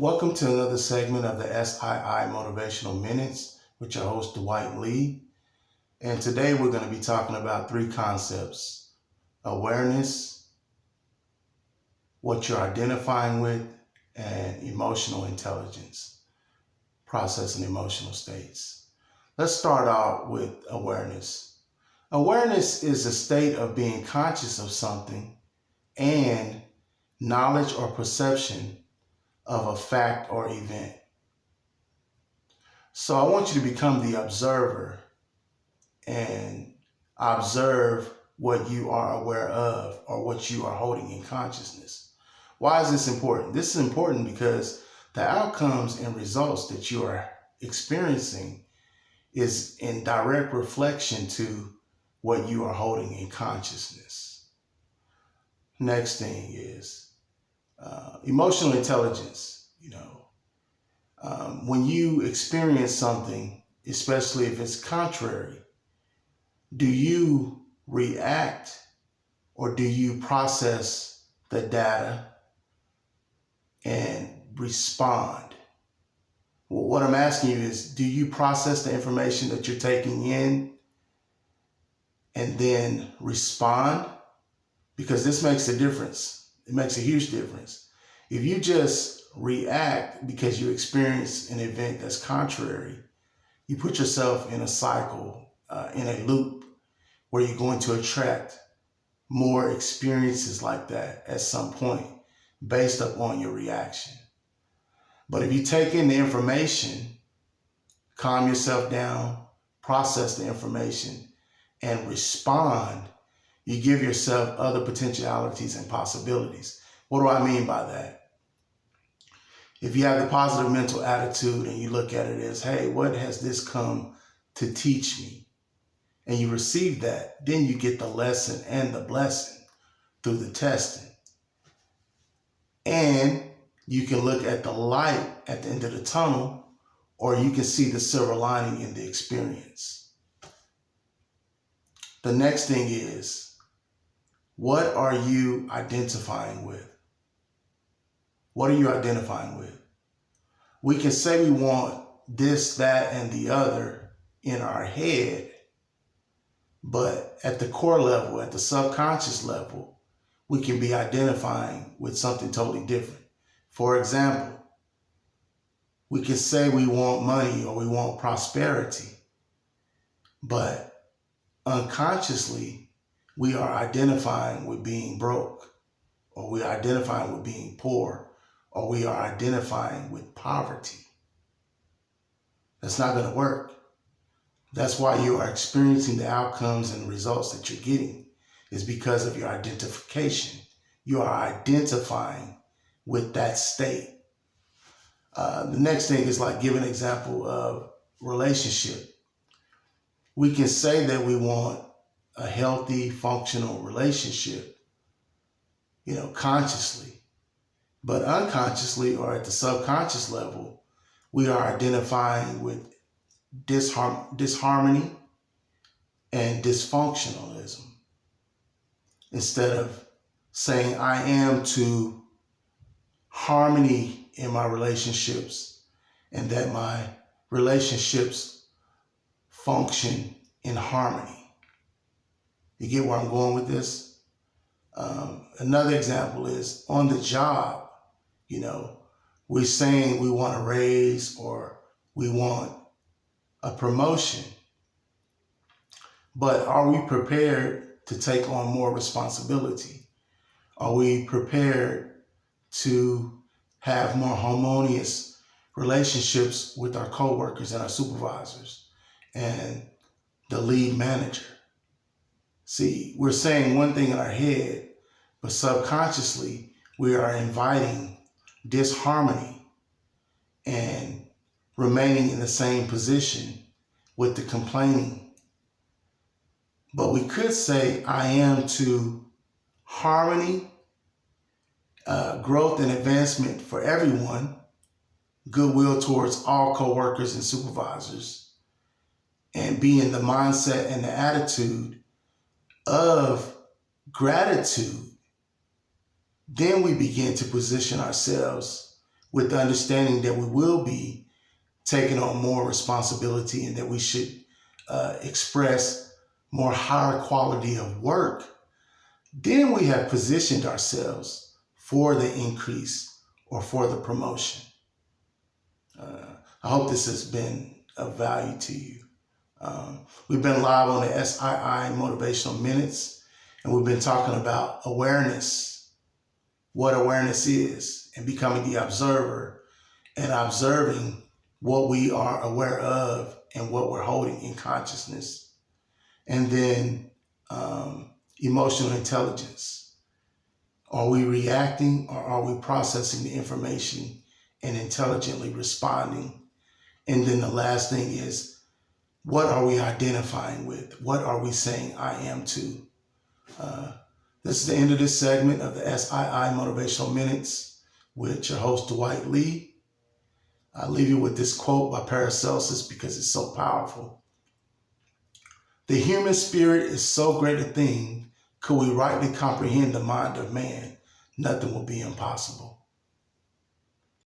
Welcome to another segment of the SII Motivational Minutes with your host, Dwight Lee. And today we're going to be talking about three concepts: awareness, what you're identifying with, and emotional intelligence, processing emotional states. Let's start out with awareness. Awareness is a state of being conscious of something and knowledge or perception of a fact or event. So I want you to become the observer and observe what you are aware of or what you are holding in consciousness. Why is this important? This is important because the outcomes and results that you are experiencing is in direct reflection to what you are holding in consciousness. Next thing is emotional intelligence. When you experience something, especially if it's contrary, do you react or do you process the data and respond? Well, what I'm asking you is, do you process the information that you're taking in and then respond? Because this makes a difference. It makes a huge difference. If you just react because you experience an event that's contrary, you put yourself in a cycle, in a loop where you're going to attract more experiences like that at some point based upon your reaction. But if you take in the information, calm yourself down, process the information, and respond, you give yourself other potentialities and possibilities. What do I mean by that? If you have the positive mental attitude and you look at it as, hey, what has this come to teach me? And you receive that, then you get the lesson and the blessing through the testing. And you can look at the light at the end of the tunnel, or you can see the silver lining in the experience. The next thing is, what are you identifying with? What are you identifying with? We can say we want this, that, and the other in our head, but at the core level, at the subconscious level, we can be identifying with something totally different. For example, we can say we want money or we want prosperity, but unconsciously, we are identifying with being broke, or we are identifying with being poor, or we are identifying with poverty. That's not going to work. That's why you are experiencing the outcomes and results that you're getting, is because of your identification. You are identifying with that state. The next thing is like give an example of relationship. We can say that we want a healthy, functional relationship, consciously, but unconsciously or at the subconscious level, we are identifying with disharmony and dysfunctionalism. Instead of saying I am to harmony in my relationships and that my relationships function in harmony. You get where I'm going with this? Another example is on the job. We're saying we want a raise or we want a promotion, but are we prepared to take on more responsibility? Are we prepared to have more harmonious relationships with our coworkers and our supervisors and the lead manager? See, we're saying one thing in our head, but subconsciously we are inviting disharmony and remaining in the same position with the complaining. But we could say I am to harmony, growth and advancement for everyone, goodwill towards all coworkers and supervisors, and be in the mindset and the attitude of gratitude. Then we begin to position ourselves with the understanding that we will be taking on more responsibility and that we should express more higher quality of work, then we have positioned ourselves for the increase or for the promotion. I hope this has been of value to you. We've been live on the SII Motivational Minutes, and we've been talking about awareness, what awareness is, and becoming the observer and observing what we are aware of and what we're holding in consciousness. And then emotional intelligence. Are we reacting or are we processing the information and intelligently responding? And then the last thing is, what are we identifying with? What are we saying I am to? This is the end of this segment of the SII Motivational Minutes with your host, Dwight Lee. I'll leave you with this quote by Paracelsus because it's so powerful. The human spirit is so great a thing, could we rightly comprehend the mind of man, nothing will be impossible.